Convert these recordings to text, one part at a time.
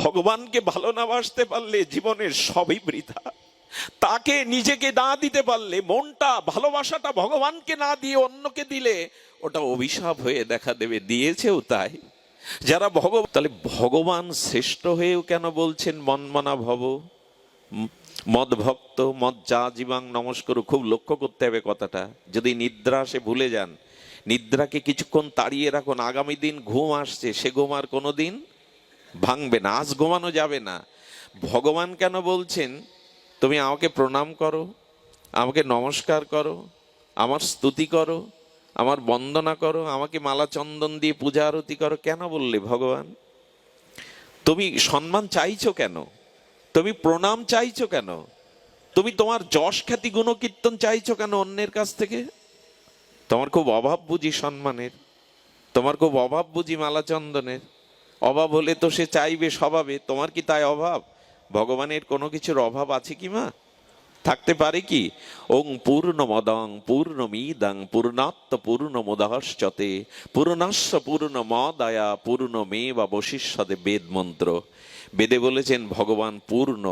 ভগবানকে ভালো না বাসতে পারলে জীবনের সবই বৃথা। তাকে নিজেকে না দিতে পারলে, মনটা ভালোবাসাটা ভগবানকে না দিয়ে অন্যকে দিলে ওটা অভিশাপ হয়ে দেখা দেবে, দিয়েছেও তাই। যারা তাহলে ভগবান শ্রেষ্ঠ হয়েও কেন বলছেন মনমনা ভব মদ ভক্ত মদ যা জীবাং নমস্কার। খুব লক্ষ্য করতে হবে কথাটা। যদি নিদ্রা আসে ভুলে যান, নিদ্রাকে কিছুক্ষণ তাড়িয়ে রাখুন, আগামী দিন ঘুম আসছে, সে ঘুম আর কোনোদিন ভাঙবে না, আজ ঘুমানো যাবে না। ভগবান কেন বলছেন তুমি আমাকে প্রণাম করো, আমাকে নমস্কার করো, আমার স্তুতি করো, আমার বন্দনা করো, আমাকে মালা চন্দন দিয়ে পূজা আরতি করো? কেন বললে ভগবান? তুমি সম্মান চাইছো কেন? তুমি প্রণাম চাইছো কেন? তুমি তোমার যশ খ্যাতি গুণকীর্তন চাইছো কেন অন্যের কাছ থেকে? তোমার খুব অভাব বুঝি সম্মানের, তোমার খুব অভাব বুঝি মালা চন্দনের? অভাব হলে তো সে চাইবে স্বভাবে, তোমার কি তাই অভাব? ভগবানের কোনো কিছুর অভাব আছে কি মা? থাকতে পারে কি? ওং পূর্ণমদং পূর্ণমিদং পূর্ণাত্ম পূর্ণমুদশ্চতে পূর্ণস্য পূর্ণমদায়া পূর্ণমেবাবশিষ্যতে। বেদ মন্ত্র। বেদে বলেছেন ভগবান পূর্ণ,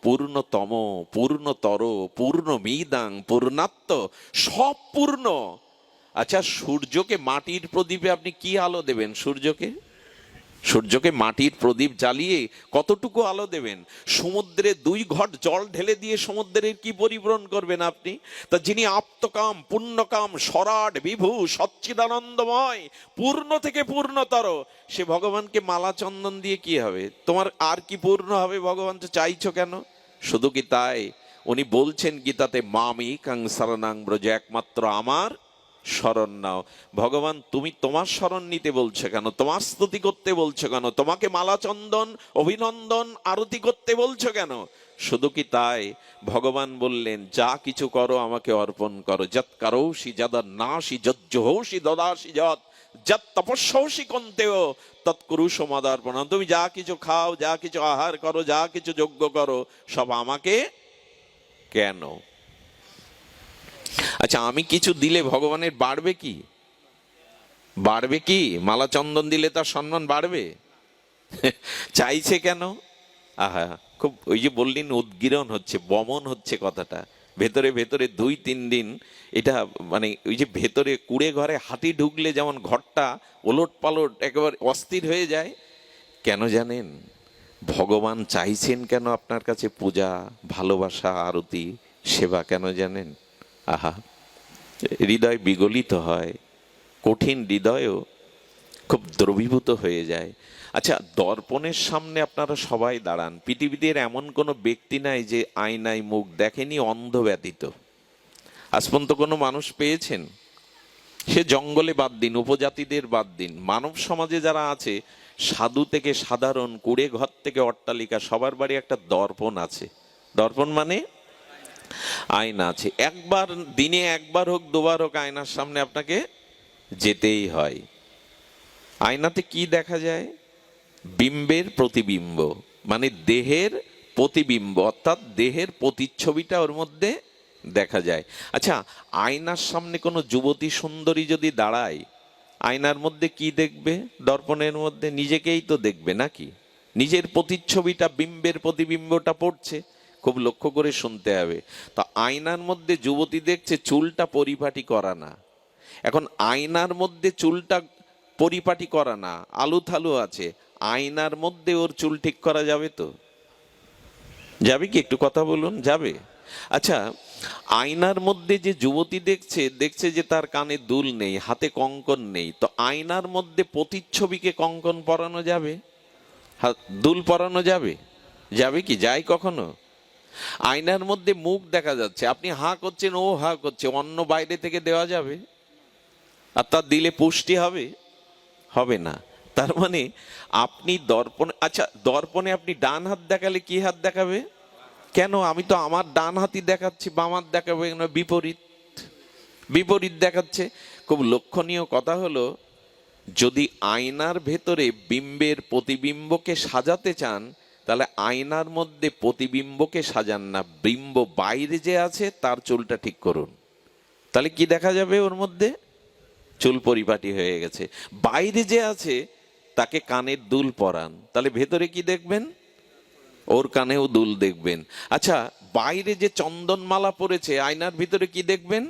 পূর্ণতম, পূর্ণতর, পূর্ণমিদং, পূর্ণাত্ম, সব পূর্ণ। আচ্ছা, সূর্যকে মাটির প্রদীপে আপনি কি আলো দেবেন? সূর্যকে মাটির প্রদীপ জ্বালিয়ে কতটুকু আলো দেবেন? সমুদ্রে 2 ঘট জল ঢেলে দিয়ে সমুদ্রের কি পরিপূরণ করবেন আপনি? তা যিনি আপ্তকাম পুণ্যকাম সরাট বিভু সচ্চিদানন্দময়, পূর্ণ থেকে পূর্ণতর, সে ভগবানকে মালা চন্দন দিয়ে কি হবে? তোমার আর কি পূর্ণ হবে? ভগবান তো চাইছো কেন? শুধু কি তাই? উনি বলছেন গীতাতে মামি কাং শরণাং ব্রজ, একমাত্র আমার শরণ নাও। ভগবান তুমি তোমার শরণ নিতে বলছো কেন? তোমার স্তুতি করতে বলছো কেন? তোমাকে মালা চন্দন অভিনন্দন আরতি করতে বলছো কেন? শুধু কি তাই? ভগবান বললেন যা কিছু করো আমাকে অর্পণ করো। যৎ কারোষি যদন্নাসি যজ্জহৌষি দদাসি যৎ যৎ তপস্যৌষি কন্তেও তৎকুরুষ মদার্পণ। তুমি যা কিছু খাও, যা কিছু আহার করো, যা কিছু যজ্ঞ করো, সব আমাকে কেন? আচ্ছা, আমি কিছু দিলে ভগবানের বাড়বে কি? বাড়বে কি? মালা চন্দন দিলে তার সম্মান বাড়বে? চাইছে কেন? আহা, খুব ওই যে বললেন উদ্গীরণ হচ্ছে, বমন হচ্ছে কথাটা। ভেতরে ভেতরে 2-3 দিন এটা মানে ওই যে ভেতরে কুড়ে ঘরে হাতি ঢুকলে যেমন ঘরটা ওলট পালট একেবারে অস্থির হয়ে যায়। কেন জানেন? ভগবান চাইছেন কেন আপনার কাছে পূজা, ভালোবাসা, আরতি, সেবা? কেন জানেন? আহা, হৃদয় বিগলিত হয়, কঠিন হৃদয়ও খুব দ্রবীভূত হয়ে যায়। আচ্ছা, দর্পণের সামনে আপনারা সবাই দাঁড়ান। পৃথিবীতে এমন কোনো ব্যক্তি নাই যে আয়নায় মুখ দেখেনি, অন্ধ ব্যতীত। আজ পর্যন্ত কোনো মানুষ পেয়েছেন? সে জঙ্গলে বাদ দিন, উপজাতিদের বাদ দিন, মানব সমাজে যারা আছে, সাধু থেকে সাধারণ, কুড়ে ঘর থেকে অট্টালিকা, সবার বাড়ি একটা দর্পণ আছে। দর্পণ মানে আয়না আছে। একবার দিনে, একবার হোক, 2বার হোক, আয়নার সামনে আপনাকে যেতেই হয়। আয়নাতে কি দেখা যায়? বিম্বের প্রতিবিম্ব, মানে দেহের প্রতিবিম্ব, অর্থাৎ দেহের প্রতিচ্ছবিটা ওর মধ্যে দেখা যায়। আচ্ছা, আয়নার সামনে কোনো যুবতী সুন্দরী যদি দাঁড়ায়, আয়নার মধ্যে কি দেখবে? দর্পণের মধ্যে নিজেকেই তো দেখবে নাকি? নিজের প্রতিচ্ছবিটা, বিম্বের প্রতিবিম্বটা পড়ছে। খুব লক্ষ্য করে শুনতে হবে। তো আয়নার মধ্যে যুবতী দেখছে চুলটা পরিপাটি করা না। এখন আয়নার মধ্যে চুলটা পরিপাটি করা না, আলু থালু আছে, আয়নার মধ্যে ওর চুল ঠিক করা যাবে তো? যাবে কি? একটু কথা বলুন, যাবে? আচ্ছা, আয়নার মধ্যে যে যুবতী দেখছে যে তার কানে দুল নেই, হাতে কঙ্কন নেই, তো আয়নার মধ্যে প্রতিচ্ছবিকে কঙ্কন পরানো যাবে? দুল পরানো যাবে? যাবে কি? যায় কখনো? আয়নার মধ্যে মুখ দেখা যাচ্ছে, আপনি হাঁ করছেন, ও হাঁ করছে, অন্য বাইরে থেকে দেওয়া যাবে? আর তার দিলে পুষ্টি হবে? হবে না। তার মানে আপনি দর্পণে, আচ্ছা দর্পণে আপনি ডান হাত দেখালে কি হাত দেখাবে? কেন? আমি তো আমার ডান হাতই দেখাচ্ছি, বাম হাত দেখাবে না? বিপরীত বিপরীত দেখাচ্ছে। খুব লক্ষণীয় কথা হলো, যদি আয়নার ভেতরে বিম্বের প্রতিবিম্বকে সাজাতে চান, তাহলে আয়নার মধ্যে প্রতিবিম্বকে সাজান না, বিম্ব বাইরে যে আছে তার চুলটা ঠিক করুন। তাহলে কি দেখা যাবে? ওর মধ্যে চুল পরিপাটি হয়ে গেছে। বাইরে যে আছে তাকে কানের দুল পরান, তাহলে ভেতরে কি দেখবেন? ওর কানেও দুল দেখবেন। আচ্ছা, বাইরে যে চন্দনমালা পরেছে, আয়নার ভিতরে কি দেখবেন?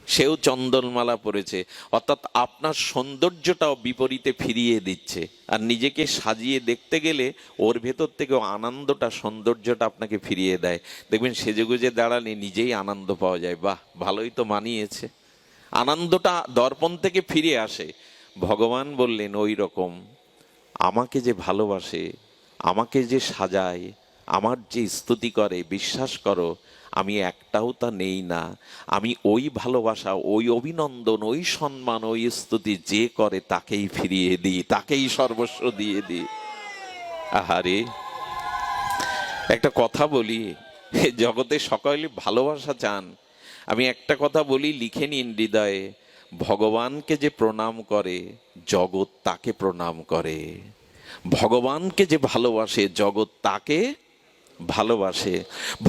সেও চন্দনমালা পরেছে। অর্থাৎ আপনার সৌন্দর্যটাও বিপরীতে ফিরিয়ে দিচ্ছে। আর নিজেকে সাজিয়ে দেখতে গেলে ওর ভেতর থেকেও আনন্দটা, সৌন্দর্যটা আপনাকে ফিরিয়ে দেয়। দেখবেন সেজেগুজে দাঁড়ালে নিজেই আনন্দ পাওয়া যায়, বাহ ভালোই তো মানিয়েছে, আনন্দটা দর্পণ থেকে ফিরে আসে। ভগবান বললেন ওই রকম আমাকে যে ভালোবাসে, আমাকে যে সাজায়, আমার যে স্তুতি করে, বিশ্বাস করো আমি একটাও তা নেই না। আমি ওই ভালোবাসা, ওই অভিনন্দন, ওই সম্মান, ওই স্তুতি যে করে তাকেই ফিরিয়ে দিই, তাকেই সর্বস্ব দিয়ে দিই। আহারে, একটা কথা বলি, জগতে সকলে ভালোবাসা চান। আমি একটা কথা বলি, লিখে নিন হৃদয়ে, ভগবানকে যে প্রণাম করে জগৎ তাকে প্রণাম করে। ভগবানকে যে ভালোবাসে জগৎ তাকে ভালোবাসে।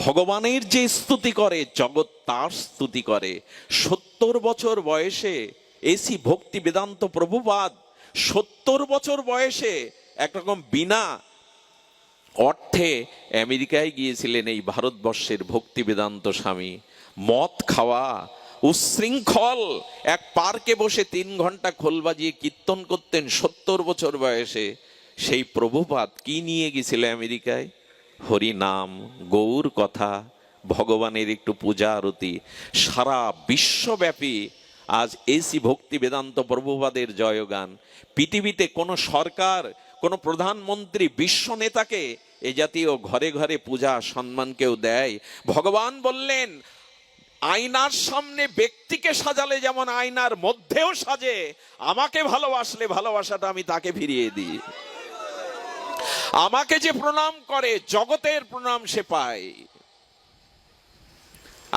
ভগবানের যে স্তুতি করে জগৎ তার স্তুতি করে। 70 বছর বয়সে এসি ভক্তি বেদান্ত প্রভুপাদ 70 বছর বয়সে একরকম বিনা অর্থে আমেরিকায় গিয়েছিলেন এই ভারতবর্ষের ভক্তি বেদান্ত স্বামী। মদ খাওয়া, উচ্ছৃঙ্খল এক পার্কে বসে 3 ঘন্টা খোল বাজিয়ে কীর্তন করতেন 70 বছর বয়সে। সেই প্রভুপাদ কি নিয়ে গেছিল আমেরিকায়? হরি নাম, গৌর কথা, ভগবানের একটু পূজা আরতি। সারা বিশ্বব্যাপী আজ এসি ভক্তি বেদান্ত প্রভুপাদের জয়গান। পৃথিবীতে কোনো সরকার, কোনো প্রধানমন্ত্রী, বিশ্ব নেতাকে এ জাতীয় ঘরে ঘরে পূজা সম্মান কেউ দেয়? ভগবান বললেন আয়নার সামনে ব্যক্তিকে সাজালে যেমন আয়নার মধ্যেও সাজে, আমাকে ভালোবাসলে ভালোবাসাটা আমি তাকে ফিরিয়ে দিই। আমাকে যে প্রণাম করে জগতের প্রণাম সে পায়।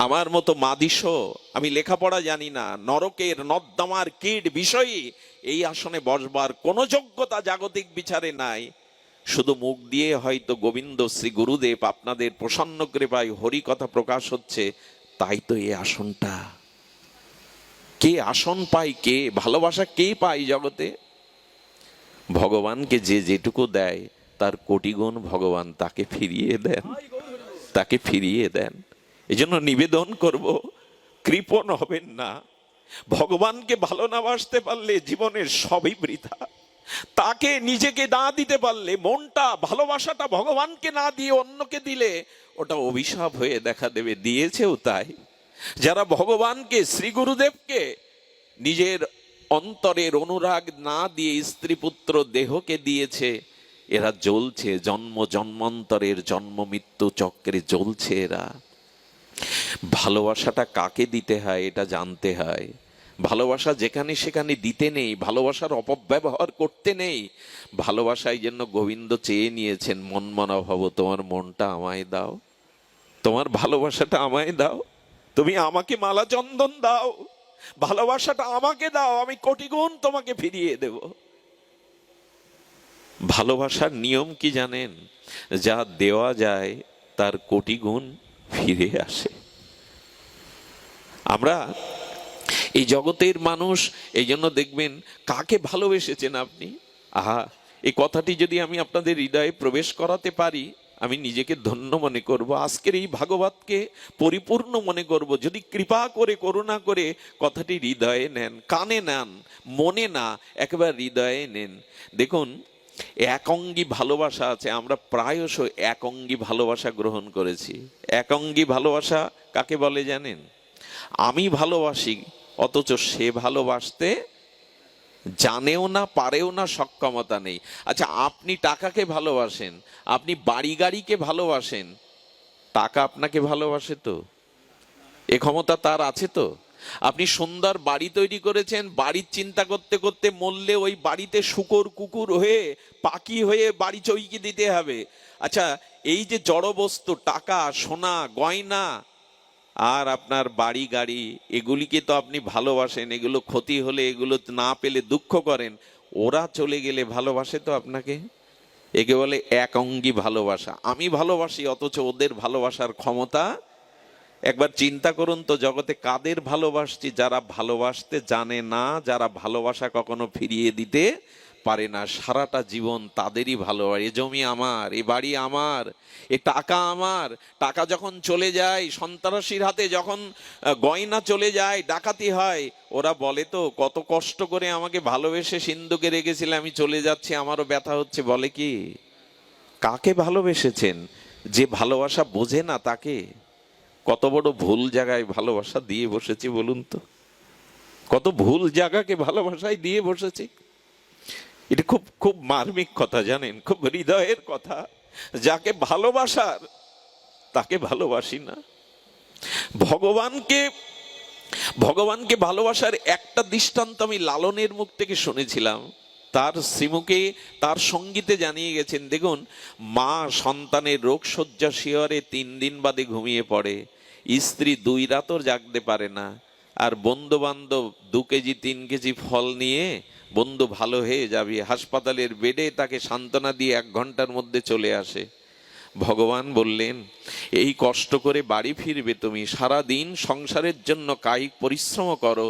আমার মতো মাদিস, আমি লেখাপড়া জানি না, নরকের নর্দমার কীট বিষয়ী এই আসনে বসবার কোনো যোগ্যতা জাগতিক বিচারে নাই। শুধু মুখ দিয়ে হয়তো গোবিন্দ শ্রী গুরুদেব আপনাদের প্রসন্ন কৃপায় হরি কথা প্রকাশ হচ্ছে, তাই তো এই আসনটা। কে আসন পায়, কে ভালোবাসা কে পায় জগতে? ভগবানকে যে যেটুকু দেয় তার কোটি গুণ ভগবান তাকে ফিরিয়ে দেন, তাকে ফিরিয়ে দেন। এই জন্য নিবেদন করব, কৃপণ হবেন না। ভগবানকে ভালো না বাসতে পারলে জীবনের সবই বৃথা। তাকে নিজেকে না দিতে পারলে, মনটা, ভালোবাসাটা ভগবানকে না দিয়ে অন্যকে দিলে ওটা অভিশাপ হয়ে দেখা দেবে। দিয়েছেও তাই। যারা ভগবানকে, শ্রী গুরুদেবকে নিজের অন্তরের অনুরাগ না দিয়ে স্ত্রী পুত্র দেহকে দিয়েছে, এরা জ্বলছে জন্ম জন্মান্তরের জন্ম মৃত্যু চক্রে জ্বলছে এরা। ভালোবাসাটা কাকে দিতে হয় এটা জানতে হয়। ভালোবাসা যেখানে সেখানে দিতে নেই, ভালোবাসার অপব্যবহার করতে নেই। ভালোবাসায় জন্য গোবিন্দ চেয়ে নিয়েছেন, মনমনা ভব, তোমার মনটা আমায় দাও, তোমার ভালোবাসাটা আমায় দাও, তুমি আমাকে মালা চন্দন দাও, ভালোবাসাটা আমাকে দাও, আমি কোটি গুণ তোমাকে ফিরিয়ে দেব। ভালোবাসার নিয়ম কি জানেন? যা দেওয়া যায় তার কোটি গুণ ফিরে আসে। আমরা এই জগতের মানুষ, এই জন্য দেখবেন কাকে ভালোবেসেছেন আপনি? আহা, এই কথাটি যদি আমি আপনাদের হৃদয়ে প্রবেশ করাতে পারি, আমি নিজেকে ধন্য মনে করব। আজকের এই ভাগবতকে পরিপূর্ণ মনে করব। যদি কৃপা করে, করুণা করে কথাটি হৃদয়ে নেন, কানে নেন, মনে না, একেবারে হৃদয়ে নেন। দেখুন, একঙ্গী ভালোবাসা আছে। আমরা প্রায়শ একঙ্গী ভালোবাসা গ্রহণ করেছি। একঙ্গী ভালোবাসা কাকে বলে জানেন? আমি ভালোবাসি অথচ সে ভালোবাসতে জানেও না, পারেও না, সক্ষমতা নেই। আচ্ছা, আপনি টাকাকে ভালোবাসেন, আপনি বাড়ি গাড়িকে ভালোবাসেন, টাকা আপনাকে ভালোবাসে তো? এ ক্ষমতা তার আছে তো? আপনি সুন্দর বাড়ি তৈরি করেছেন, বাড়ির চিন্তা করতে করতে মরলে ওই বাড়িতে শূকর কুকুর হয়ে, পাখি হয়ে বাড়ি চৌকি দিতে হবে। আচ্ছা, এই যে জড় বস্তু, টাকা, সোনা, গয়না আর আপনার বাড়ি গাড়ি, এগুলিকে তো আপনি ভালোবাসেন। এগুলো ক্ষতি হলে, এগুলো না পেলে দুঃখ করেন। ওরা চলে গেলে ভালোবাসে তো আপনাকে? একে বলে একঙ্গী ভালোবাসা। আমি ভালোবাসি অথচ ওদের ভালোবাসার ক্ষমতা। একবার চিন্তা করুন তো, জগতে কাদের ভালোবাসছি? যারা ভালোবাসতে জানে না, যারা ভালোবাসা কখনো ফিরিয়ে দিতে পারে না, সারাটা জীবন তাদেরই ভালোবাসে। এ জমি আমার, এ বাড়ি আমার, এ টাকা আমার। টাকা যখন চলে যায়, সন্ত্রাসীর হাতে যখন গয়না চলে যায়, ডাকাতি হয়, ওরা বলে তো কত কষ্ট করে আমাকে ভালোবেসে সিন্ধুকে রেখেছিলে, আমি চলে যাচ্ছি, আমারও ব্যথা হচ্ছে। বলে কি? কাকে ভালোবেসেছেন? যে ভালোবাসা বোঝে না তাকে। কত বড় ভুল জায়গায় ভালোবাসা দিয়ে বসেছি বলুন তো, কত ভুল জায়গাকে ভালোবাসায় দিয়ে বসেছি। এটা খুব খুব মার্মিক কথা, জানেন, খুব হৃদয়ের কথা। যাকে ভালোবাসার তাকে ভালোবাসি না। ভগবানকে ভগবানকে ভালোবাসার একটা দৃষ্টান্ত আমি লালনের মুখ থেকে শুনেছিলাম। তার শ্রীমুখে, তার সঙ্গীতে জানিয়ে গেছেন, দেখুন, মা সন্তানের রোগ শয্যা শিহরে 3 দিন বাদে ঘুমিয়ে পড়ে, স্ত্রী 2 রাতও জাগতে পারে না, আর বন্ধু বান্ধব 2 কেজি 3 কেজি ফল নিয়ে বন্ধু ভালো হয়ে যাবে হাসপাতালের বেডে তাকে সান্ত্বনা দিয়ে 1 ঘন্টার মধ্যে চলে আসে। ভগবান বললেন, এই কষ্ট করে বাড়ি ফিরবে তুমি, সারা দিন সংসারের জন্য কায়িক পরিশ্রম করো,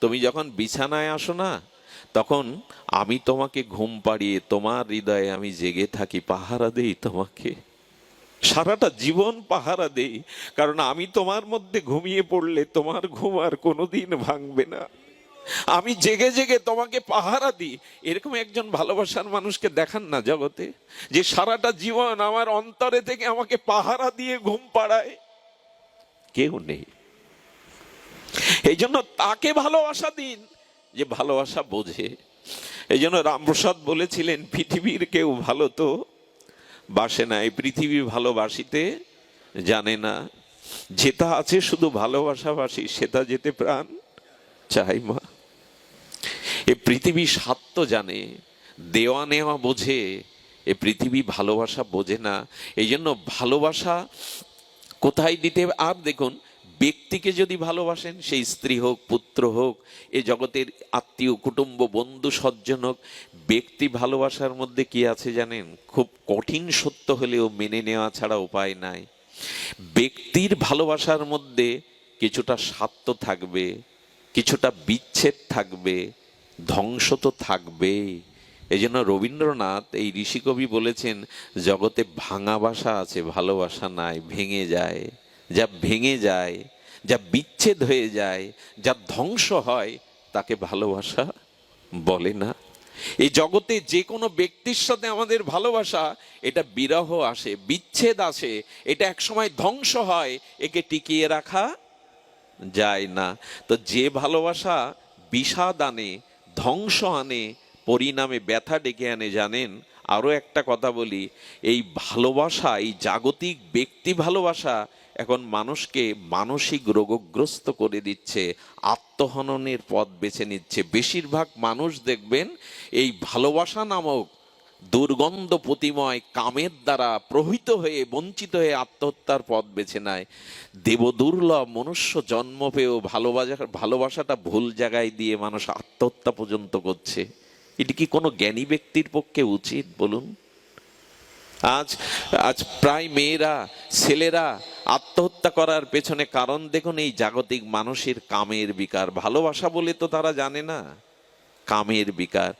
তুমি যখন বিছানায় আসো না, তখন আমি তোমাকে ঘুম পাড়িয়ে তোমার হৃদয়ে আমি জেগে থাকি, পাহারা দেই তোমাকে, সারাটা জীবন পাহারা দেই, কারণ আমি তোমার মধ্যে ঘুমিয়ে পড়লে তোমার ঘুম আর কোনোদিন ভাঙবে না। আমি জেগে জেগে তোমাকে পাহারা দিই। এরকম একজন ভালোবাসার মানুষকে দেখান না জগতে, যে সারাটা জীবন আমার অন্তরে থেকে আমাকে পাহারা দিয়ে ঘুম পাড়ায়। কেউ নেই। এই জন্য তাকে ভালোবাসা দিন যে ভালোবাসা বোঝে। এই জন্য রামপ্রসাদ বলেছিলেন, পৃথিবীর কেউ ভালো তো বাসে না, এই পৃথিবী ভালোবাসিতে জানে না, যেটা আছে শুধু ভালোবাসাবাসী, সেটা যেতে প্রাণ চাই মা। এ পৃথিবী স্বার্থ জানে, দেওয়া নেওয়া বোঝে, এ পৃথিবী ভালোবাসা বোঝে না। এই জন্য ভালোবাসা কোথায় দিতে। আর দেখুন, ব্যক্তিকে যদি ভালোবাসেন, সেই স্ত্রী হোক, পুত্র হোক, এ জগতের আত্মীয় কুটুম্ব বন্ধু সজ্জন হোক, ব্যক্তি ভালোবাসার মধ্যে কি আছে জানেন? খুব কঠিন সত্য হলেও মেনে নেওয়া ছাড়া উপায় নাই। ব্যক্তির ভালোবাসার মধ্যে কিছুটা স্বার্থ থাকবে, কিছুটা বিচ্ছেদ থাকবে, ধ্বংস তো থাকবেই। এই জন্য রবীন্দ্রনাথ, এই ঋষিকবি বলেছেন, জগতে ভাঙা বাসা আছে, ভালোবাসা নাই, ভেঙে যায়। যা ভেঙে যায়, যা বিচ্ছেদ হয়ে যায়, যা ধ্বংস হয়, তাকে ভালোবাসা বলে না। এই জগতে যে কোনো ব্যক্তির সাথে আমাদের ভালোবাসা, এটা বিরহ আসে, বিচ্ছেদ আসে, এটা একসময় ধ্বংস হয়, একে টিকিয়ে রাখা যায় না। তো যে ভালোবাসা বিষাদ আনে, ধ্বংস আনে, পরিণামে ব্যথা ডেকে আনে, জানেন, আরো একটা কথা বলি, এই ভালোবাসা, এই জাগতিক ব্যক্তি ভালোবাসা এখন মানুষকে মানসিক রোগগ্রস্ত করে দিচ্ছে, আত্মহননের পথ বেছে নিচ্ছে। বেশিরভাগ মানুষ দেখবেন এই ভালোবাসা নামক দুর্গন্ধ প্রতিময় কামের দ্বারা প্রহিত হয়ে, বঞ্চিত হয়ে আত্মহত্যার পথ বেছে নেয়। দেবদুর্লভ মনুষ্য জন্ম পেয়েও ভালোবাসাটা ভুল জায়গায় দিয়ে মানুষ আত্মহত্যা পর্যন্ত করছে। এটি কি কোনো জ্ঞানী ব্যক্তির পক্ষে উচিত বলুন? আজ আজ প্রায় মেয়েরা, ছেলেরা আত্মহত্যা করার পেছনে কারণ দেখুন, এই জাগতিক মানুষের কামের বিকার। ভালোবাসা বলে তো তারা জানে না, কামের বিকার।